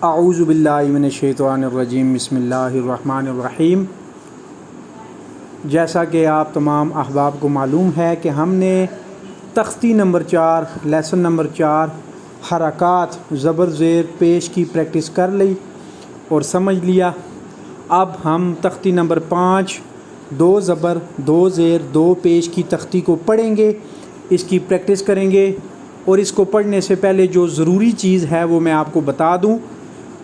اعوذ باللہ من الشیطان الرجیم بسم اللہ الرحمن الرحیم۔ جیسا کہ آپ تمام احباب کو معلوم ہے کہ ہم نے تختی نمبر 4 لیسن نمبر 4 حرکات زبر زیر پیش کی پریکٹس کر لی اور سمجھ لیا۔ اب ہم تختی نمبر 5 2 زبر 2 زیر 2 پیش کی تختی کو پڑھیں گے، اس کی پریکٹس کریں گے۔ اور اس کو پڑھنے سے پہلے جو ضروری چیز ہے وہ میں آپ کو بتا دوں۔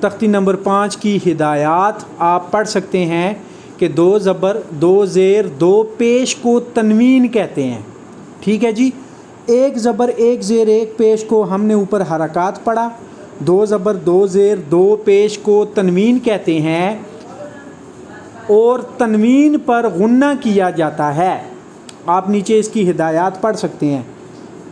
تختی نمبر 5 کی ہدایات آپ پڑھ سکتے ہیں کہ 2 زبر 2 زیر 2 پیش کو تنوین کہتے ہیں، ٹھیک ہے جی۔ 1 زبر 1 زیر 1 پیش کو ہم نے اوپر حرکات پڑھا، 2 زبر 2 زیر 2 پیش کو تنوین کہتے ہیں اور تنوین پر غنہ کیا جاتا ہے۔ آپ نیچے اس کی ہدایات پڑھ سکتے ہیں۔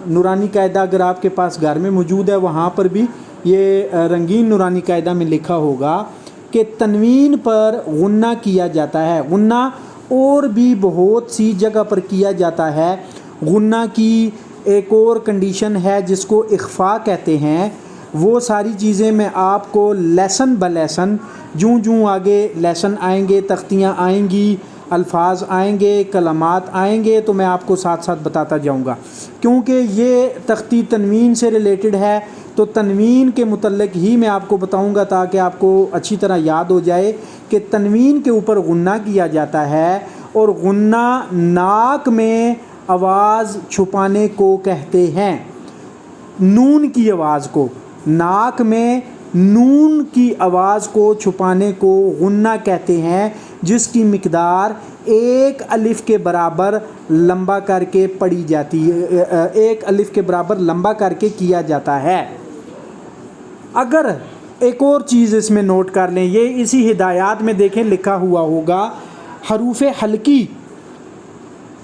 نورانی قاعدہ اگر آپ کے پاس گھر میں موجود ہے وہاں پر بھی یہ رنگین نورانی قاعدہ میں لکھا ہوگا کہ تنوین پر غنہ کیا جاتا ہے۔ غنہ اور بھی بہت سی جگہ پر کیا جاتا ہے۔ غنہ کی ایک اور کنڈیشن ہے جس کو اخفاء کہتے ہیں۔ وہ ساری چیزیں میں آپ کو لیسن با لیسن جوں آگے لیسن آئیں گے، تختیاں آئیں گی، الفاظ آئیں گے، کلمات آئیں گے تو میں آپ کو ساتھ ساتھ بتاتا جاؤں گا۔ کیونکہ یہ تختی تنوین سے ریلیٹڈ ہے تو تنوین کے متعلق ہی میں آپ کو بتاؤں گا تاکہ آپ کو اچھی طرح یاد ہو جائے کہ تنوین کے اوپر غنہ کیا جاتا ہے اور غنہ ناک میں آواز چھپانے کو کہتے ہیں۔ نون کی آواز کو، ناک میں نون کی آواز کو چھپانے کو غنہ کہتے ہیں، جس کی مقدار 1 الف کے برابر لمبا کر کے پڑھی جاتی ہے، 1 الف کے برابر لمبا کر کے کیا جاتا ہے۔ اگر ایک اور چیز اس میں نوٹ کر لیں، یہ اسی ہدایات میں دیکھیں لکھا ہوا ہوگا حروف حلقی۔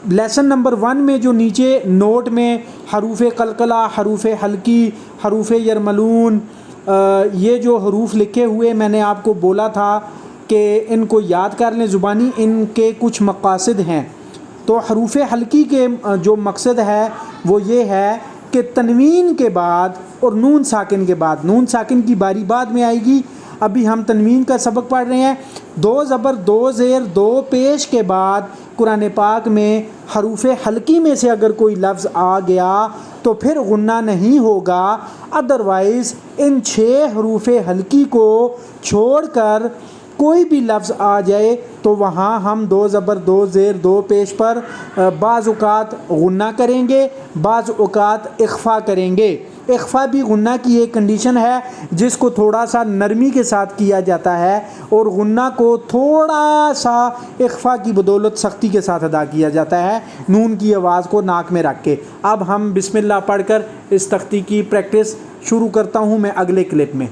لیسن نمبر 1 میں جو نیچے نوٹ میں حروف قلقلہ، حروف حلقی، حروف یرملون، یہ جو حروف لکھے ہوئے میں نے آپ کو بولا تھا کہ ان کو یاد کر لیں زبانی، ان کے کچھ مقاصد ہیں۔ تو حروف حلقی کے جو مقصد ہے وہ یہ ہے کہ تنوین کے بعد اور نون ساکن کے بعد، نون ساکن کی باری بعد میں آئے گی، ابھی ہم تنوین کا سبق پڑھ رہے ہیں۔ 2 زبر 2 زیر 2 پیش کے بعد قرآن پاک میں حروف حلقی میں سے اگر کوئی لفظ آ گیا تو پھر غنہ نہیں ہوگا، ادروائز ان 6 حروف حلقی کو چھوڑ کر کوئی بھی لفظ آ جائے تو وہاں ہم 2 زبر 2 زیر 2 پیش پر بعض اوقات غنہ کریں گے، بعض اوقات اخفاء کریں گے۔ اخفاء بھی غنہ کی ایک کنڈیشن ہے جس کو تھوڑا سا نرمی کے ساتھ کیا جاتا ہے اور غنہ کو تھوڑا سا اخفاء کی بدولت سختی کے ساتھ ادا کیا جاتا ہے، نون کی آواز کو ناک میں رکھ کے۔ اب ہم بسم اللہ پڑھ کر اس تختی کی پریکٹس شروع کرتا ہوں میں اگلے کلپ میں۔